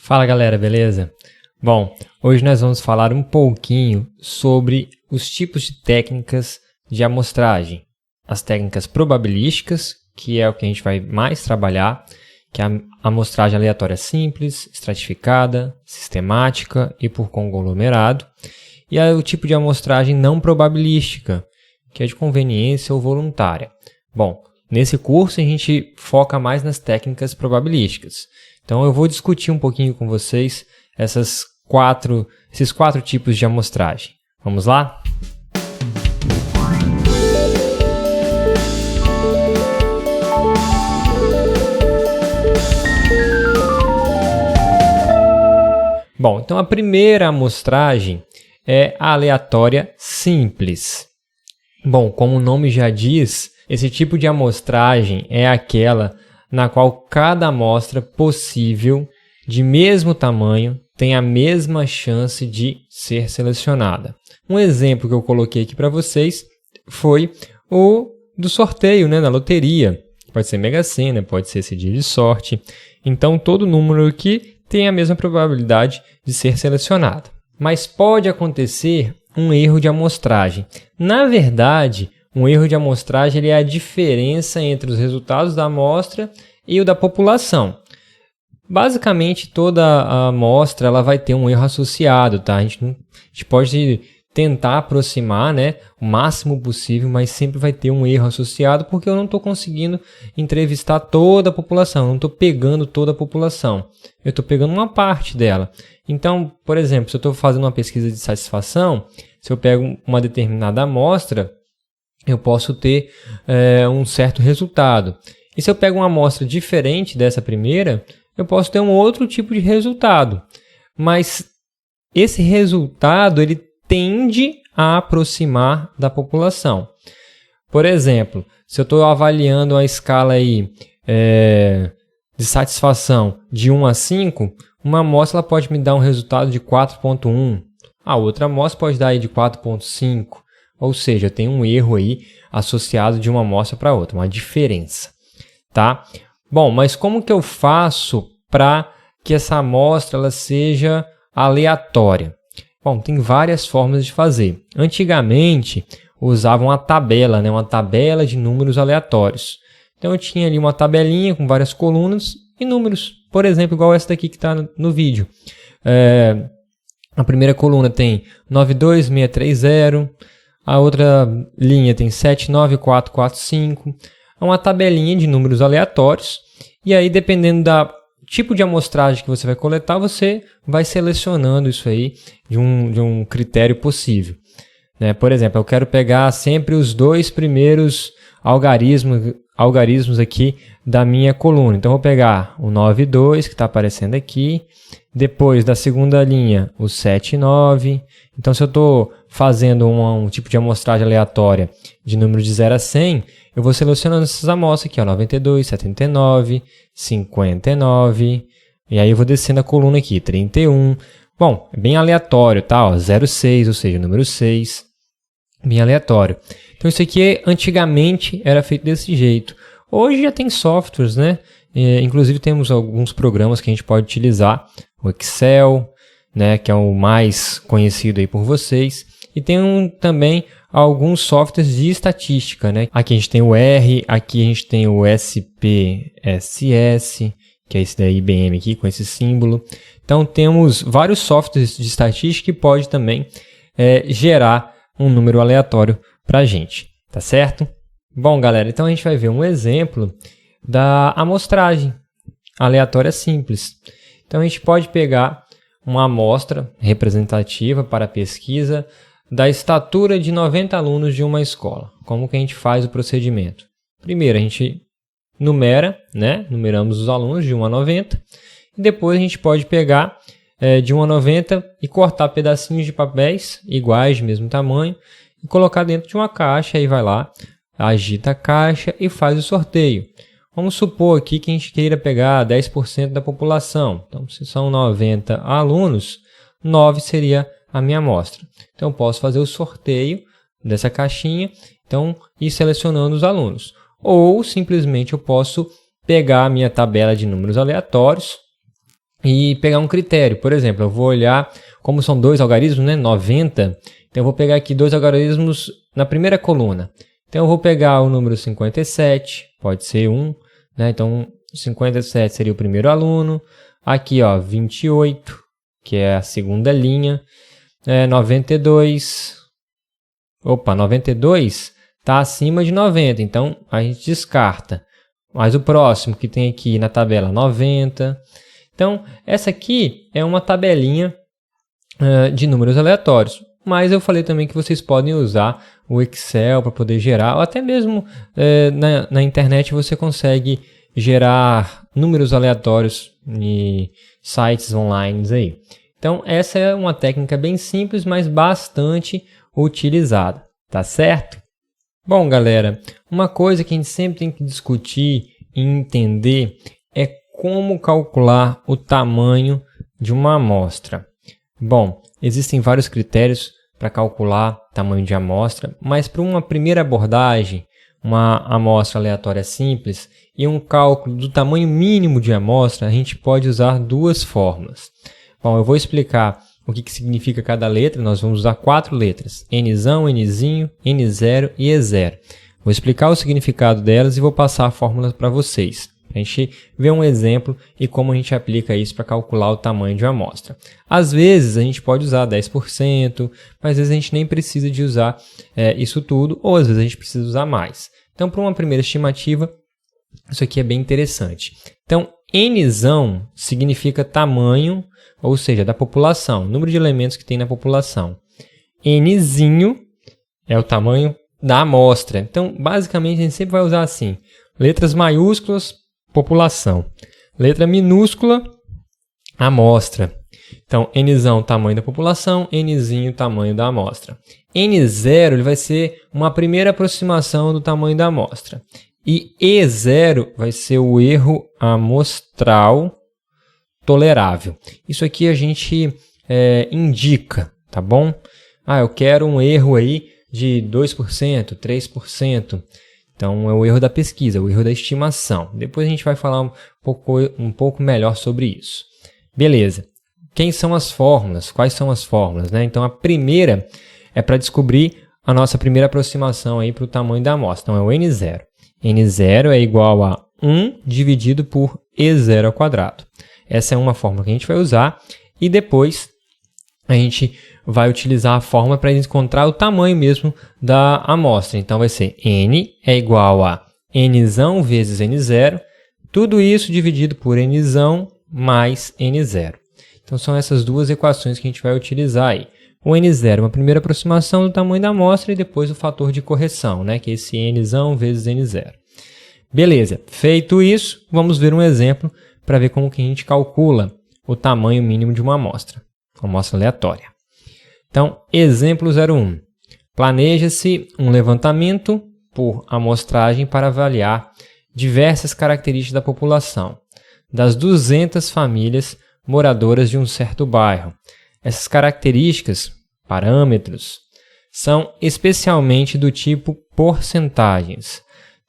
Fala galera, beleza? Bom, hoje nós vamos falar um pouquinho sobre os tipos de técnicas de amostragem. As técnicas probabilísticas, que é o que a gente vai mais trabalhar, que é a amostragem aleatória simples, estratificada, sistemática e por conglomerado. E o tipo de amostragem não probabilística, que é de conveniência ou voluntária. Bom, nesse curso a gente foca mais nas técnicas probabilísticas. Então eu vou discutir um pouquinho com vocês esses quatro tipos de amostragem. Vamos lá? Bom, então a primeira amostragem é a aleatória simples. Bom, como o nome já diz, esse tipo de amostragem é aquela na qual cada amostra possível de mesmo tamanho tem a mesma chance de ser selecionada. Um exemplo que eu coloquei aqui para vocês foi o do sorteio, na loteria. Pode ser Mega Sena, pode ser cedilha de sorte. Então, todo número aqui tem a mesma probabilidade de ser selecionado. Mas pode acontecer um erro de amostragem. Na verdade, um erro de amostragem é a diferença entre os resultados da amostra e o da população. Basicamente, toda a amostra ela vai ter um erro associado, tá? A gente pode tentar aproximar, o máximo possível, mas sempre vai ter um erro associado porque eu não estou conseguindo entrevistar toda a população, eu não estou pegando toda a população, eu estou pegando uma parte dela. Então, por exemplo, se eu estou fazendo uma pesquisa de satisfação, se eu pego uma determinada amostra, eu posso ter um certo resultado. E se eu pego uma amostra diferente dessa primeira, eu posso ter um outro tipo de resultado. Mas esse resultado ele tende a aproximar da população. Por exemplo, se eu estou avaliando a escala aí, de satisfação de 1 a 5, uma amostra ela pode me dar um resultado de 4.1, a outra amostra pode dar aí de 4.5. Ou seja, tem um erro aí associado de uma amostra para outra, uma diferença, tá? Bom, mas como que eu faço para que essa amostra ela seja aleatória? Bom, tem várias formas de fazer. Antigamente, usavam a tabela, uma tabela de números aleatórios. Então, eu tinha ali uma tabelinha com várias colunas e números, por exemplo, igual essa daqui que está no vídeo. A primeira coluna tem 92630. A outra linha tem 79445, é uma tabelinha de números aleatórios. E aí, dependendo do tipo de amostragem que você vai coletar, você vai selecionando isso aí de um critério possível. Por exemplo, eu quero pegar sempre os 2 primeiros algarismos aqui da minha coluna. Então, eu vou pegar o 92, que está aparecendo aqui. Depois da segunda linha, o 79. Então, se eu estou fazendo um tipo de amostragem aleatória de número de 0 a 100, eu vou selecionando essas amostras aqui, 92, 79, 59, e aí eu vou descendo a coluna aqui, 31. Bom, é bem aleatório, tá? 0,6, ou seja, número 6, bem aleatório. Então, isso aqui antigamente era feito desse jeito. Hoje já tem softwares, inclusive temos alguns programas que a gente pode utilizar, o Excel, que é o mais conhecido aí por vocês. E tem também alguns softwares de estatística, Aqui a gente tem o R, aqui a gente tem o SPSS, que é esse da IBM aqui, com esse símbolo. Então temos vários softwares de estatística que pode também gerar um número aleatório para a gente, tá certo? Bom, galera, então a gente vai ver um exemplo da amostragem aleatória simples. Então a gente pode pegar uma amostra representativa para a pesquisa da estatura de 90 alunos de uma escola. Como que a gente faz o procedimento? Primeiro, a gente numera, numeramos os alunos de 1 a 90. E depois a gente pode pegar de 1 a 90 e cortar pedacinhos de papéis iguais, de mesmo tamanho, e colocar dentro de uma caixa. Aí vai lá, agita a caixa e faz o sorteio. Vamos supor aqui que a gente queira pegar 10% da população. Então, se são 90 alunos, 9 seria a minha amostra. Então, eu posso fazer o sorteio dessa caixinha, ir selecionando os alunos. Ou, simplesmente, eu posso pegar a minha tabela de números aleatórios, e pegar um critério. Por exemplo, eu vou olhar, como são dois algarismos, né, 90, então eu vou pegar aqui dois algarismos na primeira coluna. Então eu vou pegar o número 57, pode ser 1, né? Então 57 seria o primeiro aluno. Aqui, ó, 28, que é a segunda linha. 92. Opa, 92 está acima de 90, então a gente descarta. Mas o próximo que tem aqui na tabela, 90. Então, essa aqui é uma tabelinha de números aleatórios. Mas eu falei também que vocês podem usar o Excel para poder gerar, ou até mesmo na internet você consegue gerar números aleatórios em sites online aí. Então, essa é uma técnica bem simples, mas bastante utilizada, tá certo? Bom, galera, uma coisa que a gente sempre tem que discutir e entender é como calcular o tamanho de uma amostra. Bom, existem vários critérios para calcular o tamanho de amostra, mas para uma primeira abordagem, uma amostra aleatória simples e um cálculo do tamanho mínimo de amostra, a gente pode usar duas fórmulas. Bom, eu vou explicar o que significa cada letra. Nós vamos usar 4 letras, Nzão, Nzinho, N0 e E0. Vou explicar o significado delas e vou passar a fórmula para vocês. A gente vê um exemplo e como a gente aplica isso para calcular o tamanho de uma amostra. Às vezes a gente pode usar 10%, mas às vezes a gente nem precisa de usar isso tudo, ou às vezes a gente precisa usar mais. Então, para uma primeira estimativa, isso aqui é bem interessante. Então, Nzão significa tamanho, ou seja, da população, número de elementos que tem na população. Nzinho é o tamanho da amostra. Então, basicamente, a gente sempre vai usar assim, letras maiúsculas, população. Letra minúscula, amostra. Então, Nzão, tamanho da população, Nzinho, tamanho da amostra. N0 ele vai ser uma primeira aproximação do tamanho da amostra. E E0 vai ser o erro amostral tolerável. Isso aqui a gente indica, tá bom? Eu quero um erro aí de 2%, 3%. Então, é o erro da pesquisa, o erro da estimação. Depois a gente vai falar um pouco melhor sobre isso. Beleza. Quem são as fórmulas? Quais são as fórmulas, né? Então, a primeira é para descobrir a nossa primeira aproximação aí para o tamanho da amostra. Então, é o N0. N0 é igual a 1 dividido por E0 ao quadrado. Essa é uma fórmula que a gente vai usar e depois a gente vai utilizar a fórmula para encontrar o tamanho mesmo da amostra. Então, vai ser N é igual a Nzão vezes N0, tudo isso dividido por Nzão mais N0. Então, são essas duas equações que a gente vai utilizar aí. O N0 é uma primeira aproximação do tamanho da amostra e depois o fator de correção, né, que é esse Nzão vezes N0. Beleza, feito isso, vamos ver um exemplo para ver como que a gente calcula o tamanho mínimo de uma amostra aleatória. Então, exemplo 01. Planeja-se um levantamento por amostragem para avaliar diversas características da população, das 200 famílias moradoras de um certo bairro. Essas características, parâmetros, são especialmente do tipo porcentagens,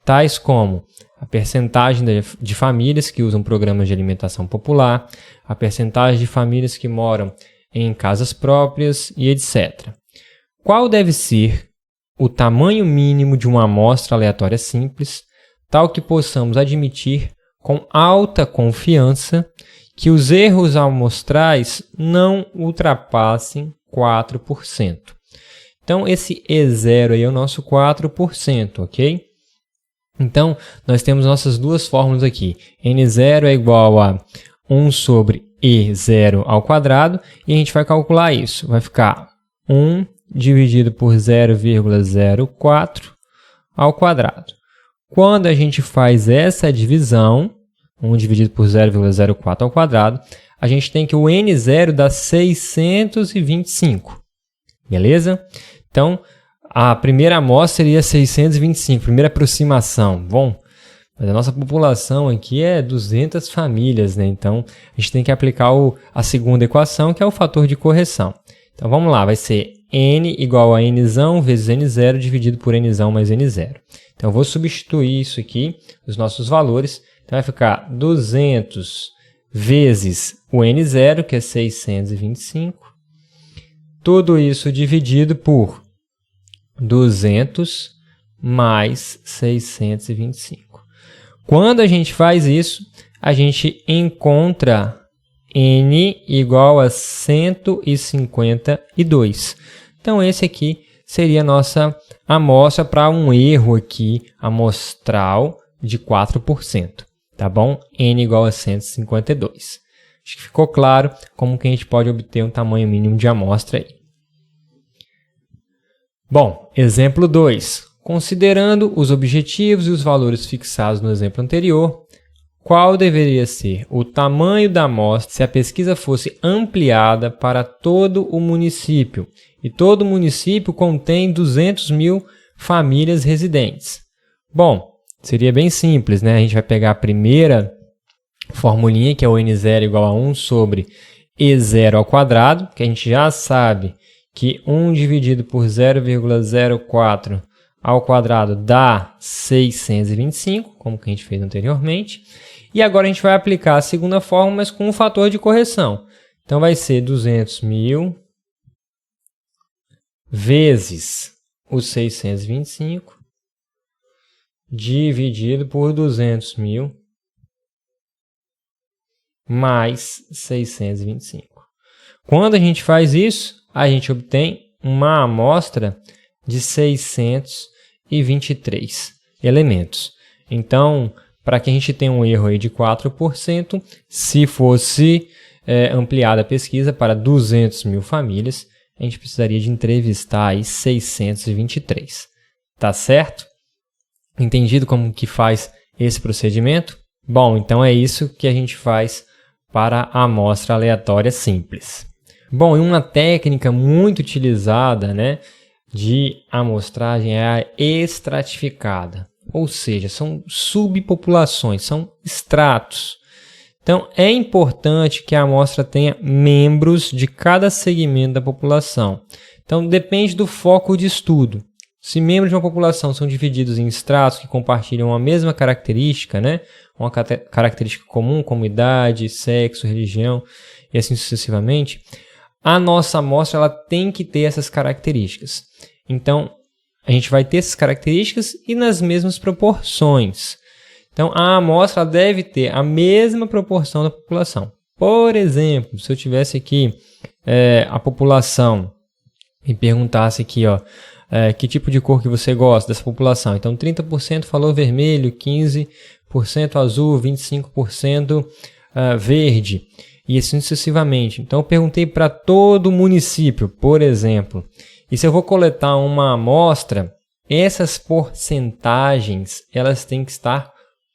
tais como a percentagem de famílias que usam programas de alimentação popular, a percentagem de famílias que moram em casas próprias e etc. Qual deve ser o tamanho mínimo de uma amostra aleatória simples, tal que possamos admitir com alta confiança que os erros amostrais não ultrapassem 4%. Então, esse E0 aí é o nosso 4%, ok? Então, nós temos nossas duas fórmulas aqui. N0 é igual a 1 sobre E0 ao quadrado, e a gente vai calcular isso. Vai ficar 1 dividido por 0,04 ao quadrado. Quando a gente faz essa divisão, 1 dividido por 0,04 ao quadrado, a gente tem que o N0 dá 625. Beleza? Então, a primeira amostra seria 625, primeira aproximação. Bom, mas a nossa população aqui é 200 famílias, né? Então, a gente tem que aplicar a segunda equação, que é o fator de correção. Então, vamos lá, vai ser N igual a Nzão vezes N0 dividido por Nzão mais N0. Então, eu vou substituir isso aqui, os nossos valores. Então, vai ficar 200 vezes o N0, que é 625. Tudo isso dividido por 200 mais 625. Quando a gente faz isso, a gente encontra N igual a 152. Então, esse aqui seria a nossa amostra para um erro aqui amostral de 4%, tá bom? N igual a 152. Acho que ficou claro como que a gente pode obter um tamanho mínimo de amostra aí. Bom, exemplo 2. Considerando os objetivos e os valores fixados no exemplo anterior, qual deveria ser o tamanho da amostra se a pesquisa fosse ampliada para todo o município? E todo município contém 200 mil famílias residentes. Bom, seria bem simples, né? A gente vai pegar a primeira formulinha, que é o N0 igual a 1 sobre E0 ao quadrado, que a gente já sabe que 1 dividido por 0,04 ao quadrado dá 625, como que a gente fez anteriormente. E agora a gente vai aplicar a segunda fórmula, mas com um fator de correção. Então vai ser 200 mil vezes os 625 dividido por 200 mil mais 625. Quando a gente faz isso, a gente obtém uma amostra de 623 elementos. Então, para que a gente tenha um erro aí de 4%, se fosse ampliada a pesquisa para 200 mil famílias, a gente precisaria de entrevistar aí 623. Tá certo? Entendido como que faz esse procedimento? Bom, então é isso que a gente faz para a amostra aleatória simples. Bom, e uma técnica muito utilizada, né, de amostragem é a estratificada, ou seja, são subpopulações, são estratos. Então, é importante que a amostra tenha membros de cada segmento da população. Então, depende do foco de estudo. Se membros de uma população são divididos em estratos que compartilham a mesma característica, né? Uma característica comum, como idade, sexo, religião e assim sucessivamente, a nossa amostra ela tem que ter essas características. Então, a gente vai ter essas características e nas mesmas proporções. Então, a amostra deve ter a mesma proporção da população. Por exemplo, se eu tivesse aqui a população e perguntasse aqui, ó, que tipo de cor que você gosta dessa população? Então, 30% falou vermelho, 15% azul, 25% verde e assim sucessivamente. Então, eu perguntei para todo o município, por exemplo. E se eu vou coletar uma amostra, essas porcentagens elas têm que estar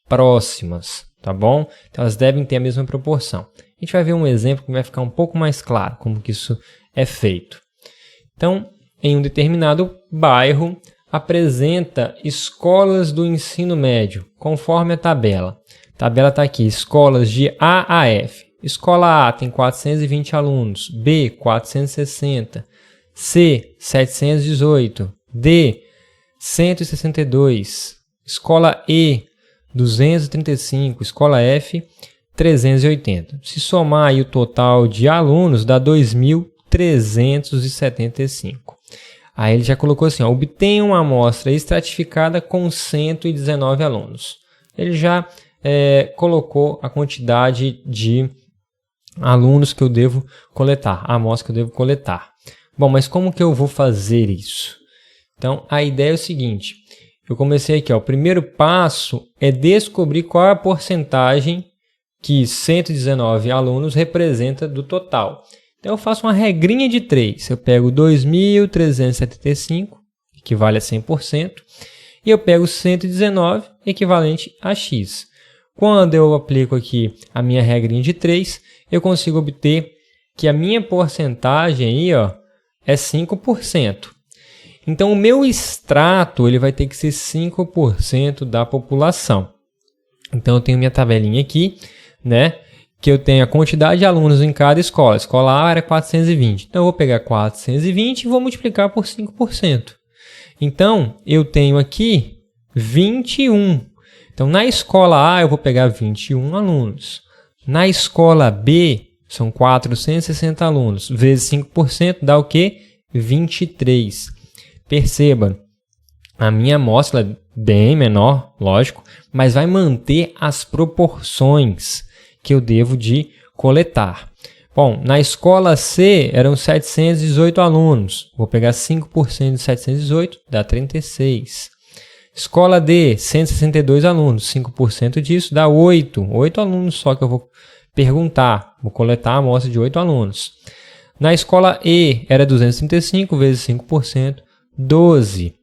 próximas, tá bom? Então, elas devem ter a mesma proporção. A gente vai ver um exemplo que vai ficar um pouco mais claro como que isso é feito. Então, em um determinado bairro, apresenta escolas do ensino médio, conforme a tabela. A tabela está aqui, escolas de A a F. Escola A tem 420 alunos, B, 460, C, 718, D, 162, escola E, 235, escola F, 380. Se somar aí o total de alunos, dá 2.375. Aí ele já colocou assim, ó, obtenha uma amostra estratificada com 119 alunos. Ele já colocou a quantidade de alunos que eu devo coletar, a amostra que eu devo coletar. Bom, mas como que eu vou fazer isso? Então, a ideia é o seguinte, eu comecei aqui, ó, o primeiro passo é descobrir qual é a porcentagem que 119 alunos representa do total. Então, eu faço uma regrinha de 3. Eu pego 2.375, equivale a 100%, e eu pego 119, equivalente a x. Quando eu aplico aqui a minha regrinha de 3, eu consigo obter que a minha porcentagem aí, ó, é 5%. Então, o meu extrato ele vai ter que ser 5% da população. Então, eu tenho minha tabelinha aqui, né? Que eu tenho a quantidade de alunos em cada escola. A escola A era 420. Então, eu vou pegar 420 e vou multiplicar por 5%. Então, eu tenho aqui 21. Então, na escola A, eu vou pegar 21 alunos. Na escola B, são 460 alunos, vezes 5% dá o quê? 23. Perceba, a minha amostra é bem menor, lógico, mas vai manter as proporções que eu devo de coletar. Bom, na escola C eram 718 alunos, vou pegar 5% de 718, dá 36. Escola D, 162 alunos, 5% disso dá 8. 8 alunos só que eu vou perguntar, vou coletar a amostra de 8 alunos. Na escola E era 235 vezes 5%, 12.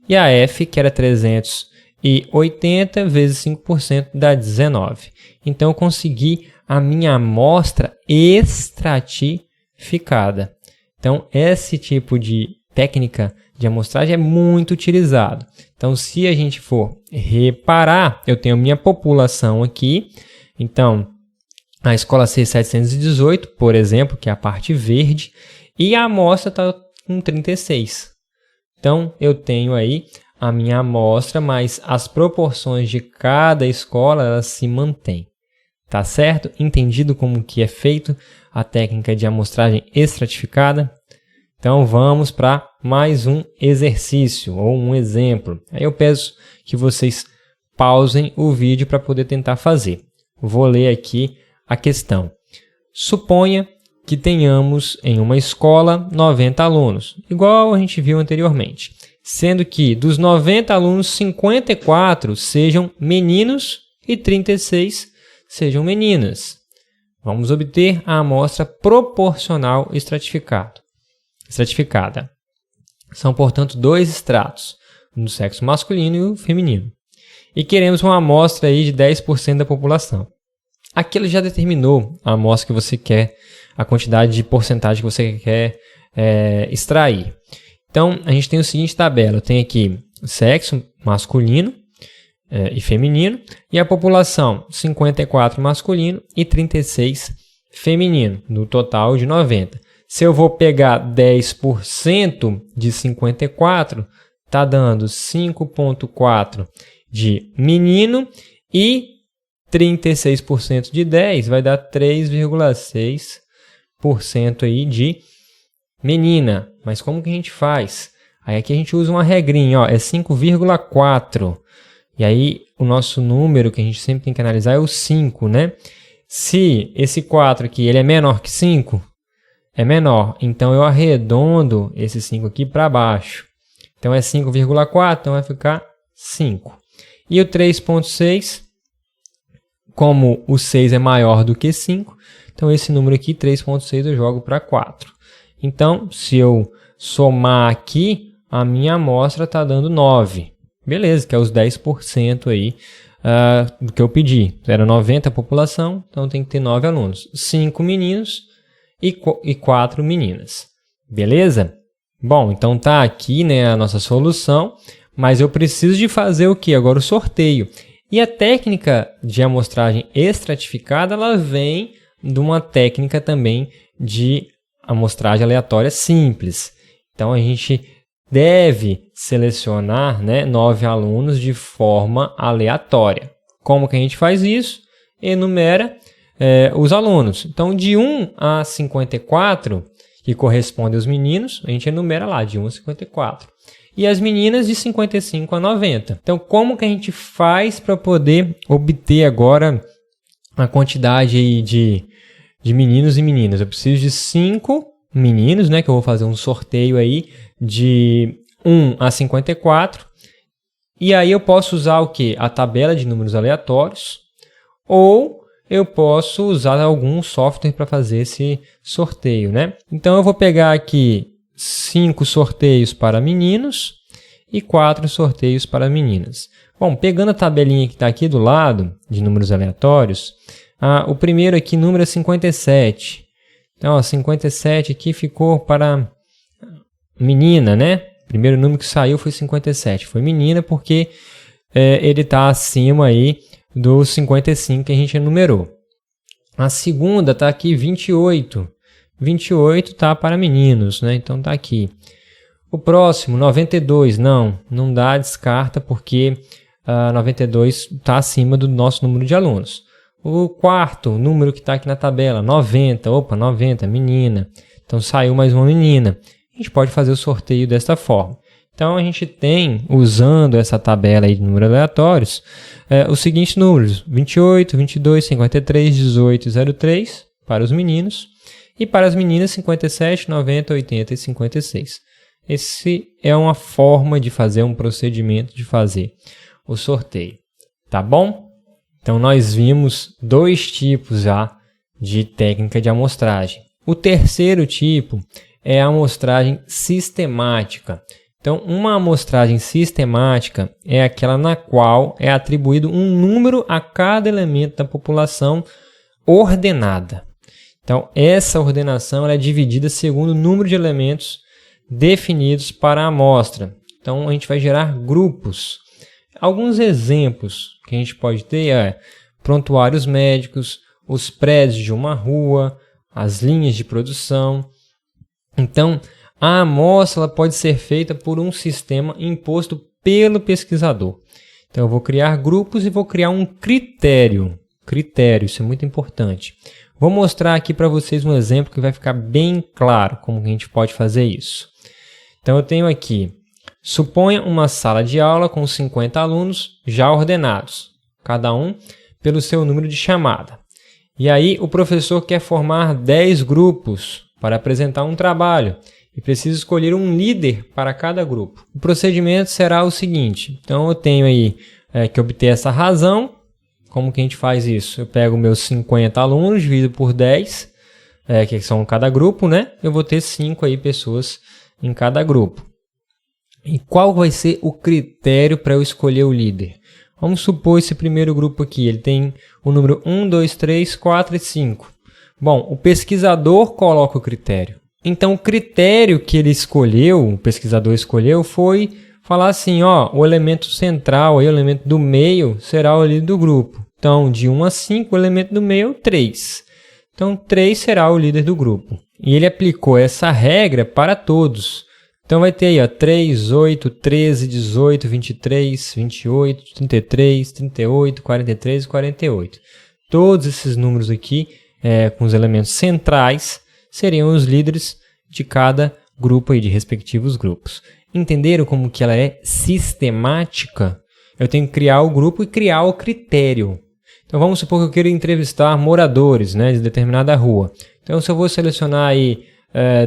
E a F, que era 380 vezes 5%, dá 19. Então eu consegui a minha amostra estratificada. Então esse tipo de técnica de amostragem é muito utilizado. Então, se a gente for reparar, eu tenho minha população aqui. Então, a escola C 718, por exemplo, que é a parte verde, e a amostra está com 36. Então, eu tenho aí a minha amostra, mas as proporções de cada escola elas se mantêm. Tá certo? Entendido como que é feito a técnica de amostragem estratificada? Então, vamos para mais um exercício ou um exemplo. Aí eu peço que vocês pausem o vídeo para poder tentar fazer. Vou ler aqui a questão. Suponha que tenhamos em uma escola 90 alunos, igual a gente viu anteriormente, sendo que dos 90 alunos, 54 sejam meninos e 36 sejam meninas. Vamos obter a amostra proporcional estratificada. São, portanto, dois estratos, do sexo masculino e o feminino. E queremos uma amostra aí de 10% da população. Aqui ele já determinou a amostra que você quer, a quantidade de porcentagem que você quer extrair. Então, a gente tem o seguinte tabela. Eu tenho aqui o sexo masculino e feminino, e a população 54 masculino e 36 feminino, no total de 90. Se eu vou pegar 10% de 54, está dando 5,4 de menino e 36% de 10 vai dar 3,6% aí de menina. Mas como que a gente faz? Aí aqui a gente usa uma regrinha, ó, é 5,4. E aí o nosso número que a gente sempre tem que analisar é o 5, né? Se esse 4 aqui ele é menor que 5, é menor. Então eu arredondo esse 5 aqui para baixo. Então é 5,4, então vai ficar 5. E o 3,6, como o 6 é maior do que 5, então esse número aqui, 3,6, eu jogo para 4. Então, se eu somar aqui, a minha amostra está dando 9. Beleza, que é os 10% aí do que eu pedi. Era 90 a população, então tem que ter 9 alunos. 5 meninos e 4 meninas. Beleza? Bom, então tá aqui, né, a nossa solução, mas eu preciso de fazer o que? Agora o sorteio. E a técnica de amostragem estratificada, ela vem de uma técnica também de amostragem aleatória simples. Então a gente deve selecionar, né, 9 alunos de forma aleatória. Como que a gente faz isso? Enumera os alunos. Então, de 1 a 54, que corresponde aos meninos, a gente enumera lá, de 1 a 54. E as meninas, de 55 a 90. Então, como que a gente faz para poder obter agora a quantidade aí de meninos e meninas? Eu preciso de 5 meninos, né, que eu vou fazer um sorteio aí de 1 a 54. E aí eu posso usar o quê? A tabela de números aleatórios, ou eu posso usar algum software para fazer esse sorteio, né? Então eu vou pegar aqui 5 sorteios para meninos e 4 sorteios para meninas. Bom, pegando a tabelinha que está aqui do lado, de números aleatórios, o primeiro aqui, número é 57. Então, ó, 57 aqui ficou para menina, né? O primeiro número que saiu foi 57. Foi menina porque ele está acima aí dos 55 que a gente enumerou. A segunda está aqui, 28. 28 está para meninos, né? Então está aqui. O próximo, 92, não dá, descarta, porque 92 está acima do nosso número de alunos. O quarto número que está aqui na tabela, 90. Opa, 90, menina. Então saiu mais uma menina. A gente pode fazer o sorteio desta forma. Então a gente tem, usando essa tabela aí de números aleatórios, os seguintes números: 28, 22, 53, 18 e 03 para os meninos. E para as meninas, 57, 90, 80 e 56. Essa é uma forma de fazer um procedimento de fazer o sorteio. Tá bom? Então nós vimos 2 tipos já de técnica de amostragem. O terceiro tipo é a amostragem sistemática. Então, uma amostragem sistemática é aquela na qual é atribuído um número a cada elemento da população ordenada. Então, essa ordenação ela é dividida segundo o número de elementos definidos para a amostra. Então, a gente vai gerar grupos. Alguns exemplos que a gente pode ter prontuários médicos, os prédios de uma rua, as linhas de produção. Então, a amostra ela pode ser feita por um sistema imposto pelo pesquisador. Então, eu vou criar grupos e vou criar um critério. Critério, isso é muito importante. Vou mostrar aqui para vocês um exemplo que vai ficar bem claro como a gente pode fazer isso. Então, eu tenho aqui, suponha uma sala de aula com 50 alunos já ordenados, cada um pelo seu número de chamada. E aí, o professor quer formar 10 grupos para apresentar um trabalho e precisa escolher um líder para cada grupo. O procedimento será o seguinte: então eu tenho aí que obter essa razão. Como que a gente faz isso? Eu pego meus 50 alunos, divido por 10, que são cada grupo, né? Eu vou ter 5 aí pessoas em cada grupo. E qual vai ser o critério para eu escolher o líder? Vamos supor esse primeiro grupo aqui, ele tem o número 1, 2, 3, 4 e 5. Bom, o pesquisador coloca o critério. Então, o critério que ele escolheu, o pesquisador escolheu, foi falar assim, o elemento central, aí, o elemento do meio, será o líder do grupo. Então, de 1 a 5, o elemento do meio é o 3. Então, 3 será o líder do grupo. E ele aplicou essa regra para todos. Então, vai ter aí 3, 8, 13, 18, 23, 28, 33, 38, 43 e 48. Todos esses números aqui, com os elementos centrais, seriam os líderes de cada grupo aí, de respectivos grupos. Entenderam como que ela é sistemática? Eu tenho que criar o grupo e criar o critério. Então vamos supor que eu queira entrevistar moradores, né, de determinada rua. Então se eu vou selecionar aí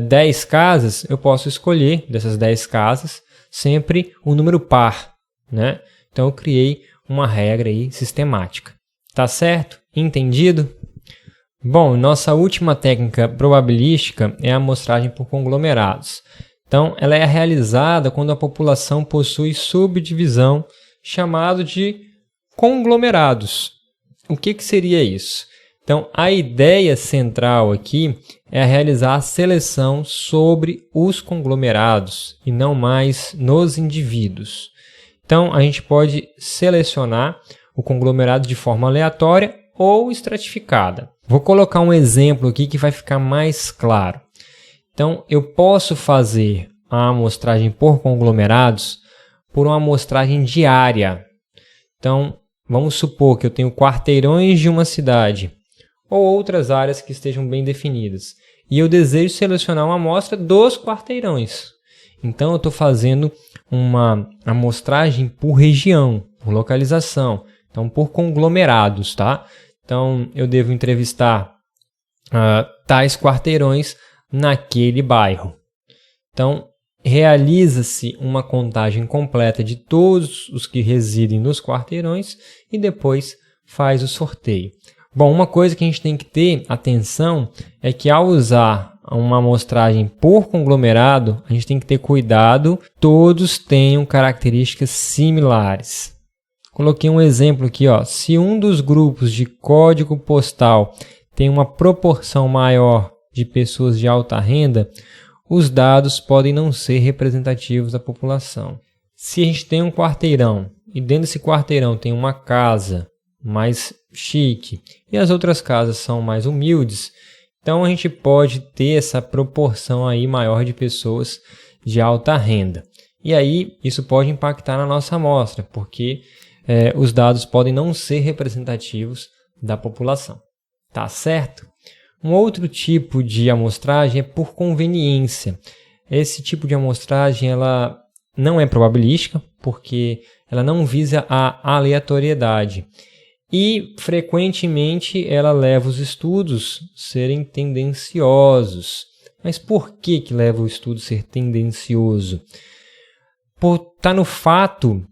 10 casas, eu posso escolher dessas 10 casas sempre um número par, né? Então eu criei uma regra aí sistemática. Tá certo? Entendido? Bom, nossa última técnica probabilística é a amostragem por conglomerados. Então, ela é realizada quando a população possui subdivisão chamado de conglomerados. O que seria isso? Então, a ideia central aqui é realizar a seleção sobre os conglomerados e não mais nos indivíduos. Então, a gente pode selecionar o conglomerado de forma aleatória ou estratificada. Vou colocar um exemplo aqui que vai ficar mais claro. Então, eu posso fazer a amostragem por conglomerados por uma amostragem diária. Então, vamos supor que eu tenho quarteirões de uma cidade ou outras áreas que estejam bem definidas. E eu desejo selecionar uma amostra dos quarteirões. Então, eu estou fazendo uma amostragem por região, por localização. Então, por conglomerados, tá? Então, eu devo entrevistar tais quarteirões naquele bairro. Então, realiza-se uma contagem completa de todos os que residem nos quarteirões e depois faz o sorteio. Bom, uma coisa que a gente tem que ter atenção é que ao usar uma amostragem por conglomerado, a gente tem que ter cuidado, todos tenham características similares. Coloquei um exemplo aqui, se um dos grupos de código postal tem uma proporção maior de pessoas de alta renda, os dados podem não ser representativos da população. Se a gente tem um quarteirão e dentro desse quarteirão tem uma casa mais chique e as outras casas são mais humildes, então a gente pode ter essa proporção aí maior de pessoas de alta renda. E aí isso pode impactar na nossa amostra, porque os dados podem não ser representativos da população. Tá certo? Um outro tipo de amostragem é por conveniência. Esse tipo de amostragem ela não é probabilística, porque ela não visa a aleatoriedade. E, frequentemente, ela leva os estudos a serem tendenciosos. Mas por que leva o estudo a ser tendencioso? Está no fato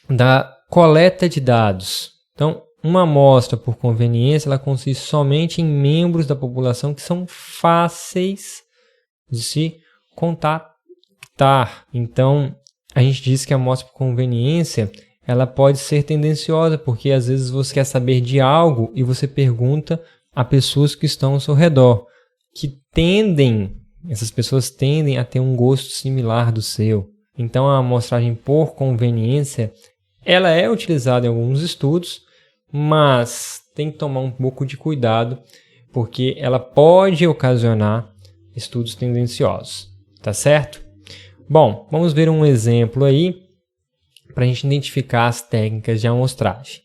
da coleta de dados. Então, uma amostra por conveniência, ela consiste somente em membros da população que são fáceis de se contactar. Então, a gente diz que a amostra por conveniência, ela pode ser tendenciosa, porque às vezes você quer saber de algo e você pergunta a pessoas que estão ao seu redor, essas pessoas tendem a ter um gosto similar do seu. Então, a amostragem por conveniência, ela é utilizada em alguns estudos, mas tem que tomar um pouco de cuidado, porque ela pode ocasionar estudos tendenciosos, tá certo? Bom, vamos ver um exemplo aí para a gente identificar as técnicas de amostragem.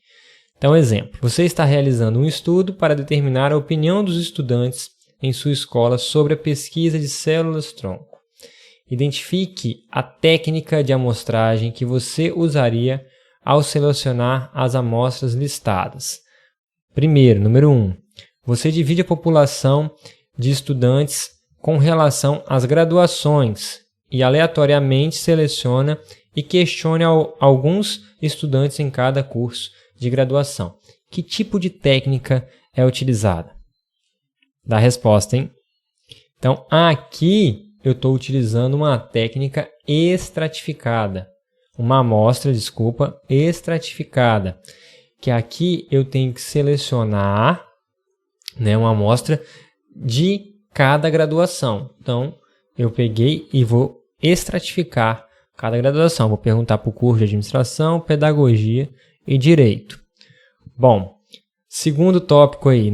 Então, exemplo, você está realizando um estudo para determinar a opinião dos estudantes em sua escola sobre a pesquisa de células-tronco. Identifique a técnica de amostragem que você usaria ao selecionar as amostras listadas. Primeiro, número 1. Você divide a população de estudantes com relação às graduações e aleatoriamente seleciona e questione alguns estudantes em cada curso de graduação. Que tipo de técnica é utilizada? Dá a resposta, hein? Então, aqui eu estou utilizando uma técnica estratificada. Uma amostra, estratificada. Que aqui eu tenho que selecionar, uma amostra de cada graduação. Então, eu peguei e vou estratificar cada graduação. Vou perguntar para o curso de administração, pedagogia e direito. Bom, segundo tópico aí,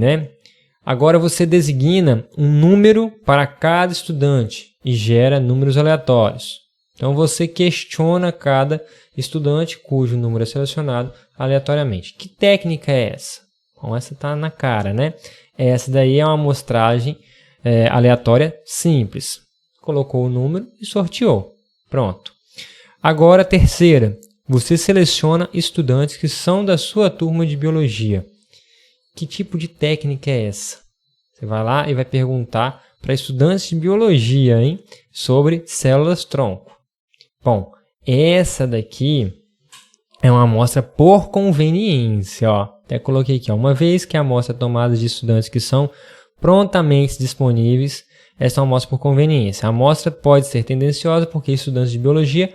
Agora você designa um número para cada estudante e gera números aleatórios. Então você questiona cada estudante cujo número é selecionado aleatoriamente. Que técnica é essa? Bom, essa está na cara, Essa daí é uma amostragem aleatória simples. Colocou o número e sorteou. Pronto. Agora, terceira. Você seleciona estudantes que são da sua turma de biologia. Que tipo de técnica é essa? Você vai lá e vai perguntar para estudantes de biologia, sobre células-tronco. Bom, essa daqui é uma amostra por conveniência. Até coloquei aqui. Uma vez que a amostra é tomada de estudantes que são prontamente disponíveis, essa é uma amostra por conveniência. A amostra pode ser tendenciosa porque estudantes de biologia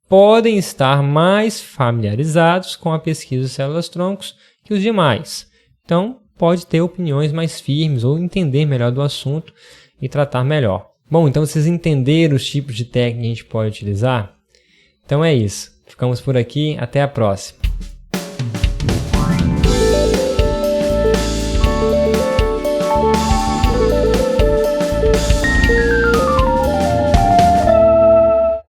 podem estar mais familiarizados com a pesquisa de células-troncos que os demais. Então, pode ter opiniões mais firmes ou entender melhor do assunto e tratar melhor. Bom, então vocês entenderam os tipos de técnica que a gente pode utilizar? Então é isso. Ficamos por aqui. Até a próxima.